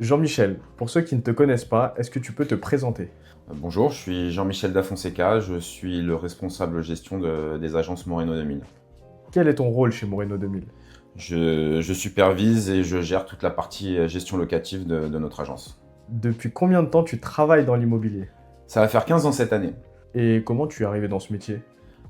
Jean-Michel, pour ceux qui ne te connaissent pas, est-ce que tu peux te présenter? Bonjour, je suis Jean-Michel Da Fonseca, je suis le responsable gestion des agences Moreno 2000. Quel est ton rôle chez Moreno 2000? Je supervise et je gère toute la partie gestion locative de notre agence. Depuis combien de temps tu travailles dans l'immobilier? Ça va faire 15 ans cette année. Et comment tu es arrivé dans ce métier?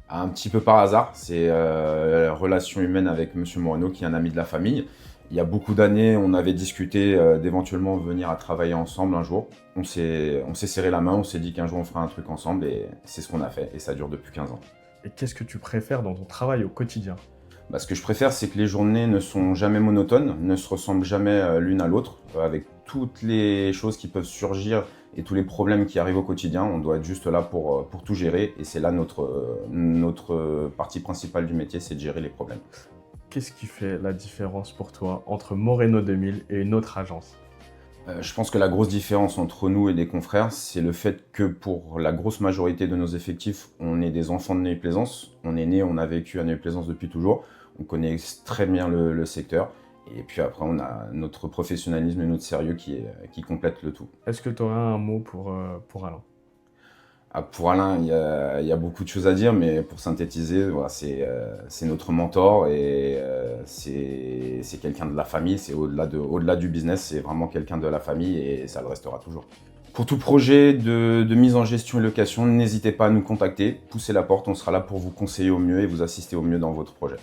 Un petit peu par hasard, c'est la relation humaine avec Monsieur Moreno qui est un ami de la famille. Il y a beaucoup d'années, on avait discuté d'éventuellement venir à travailler ensemble un jour. On s'est serré la main, on s'est dit qu'un jour on fera un truc ensemble et c'est ce qu'on a fait et ça dure depuis 15 ans. Et qu'est-ce que tu préfères dans ton travail au quotidien? Ce que je préfère, c'est que les journées ne sont jamais monotones, ne se ressemblent jamais l'une à l'autre, avec toutes les choses qui peuvent surgir et tous les problèmes qui arrivent au quotidien. On doit être juste là pour tout gérer et c'est là notre partie principale du métier, c'est de gérer les problèmes. Qu'est-ce qui fait la différence pour toi entre Moreno 2000 et une autre agence? Je pense que la grosse différence entre nous et des confrères, c'est le fait que pour la grosse majorité de nos effectifs, on est des enfants de Neuilly-Plaisance. On est né, on a vécu à Neuilly-Plaisance depuis toujours. On connaît très bien le secteur. Et puis après, on a notre professionnalisme et notre sérieux qui complètent le tout. Est-ce que tu aurais un mot pour Alain? Ah, pour Alain, il y a beaucoup de choses à dire, mais pour synthétiser, voilà, c'est notre mentor et c'est quelqu'un de la famille. C'est au-delà du business, c'est vraiment quelqu'un de la famille et ça le restera toujours. Pour tout projet de mise en gestion et location, n'hésitez pas à nous contacter. Poussez la porte, on sera là pour vous conseiller au mieux et vous assister au mieux dans votre projet.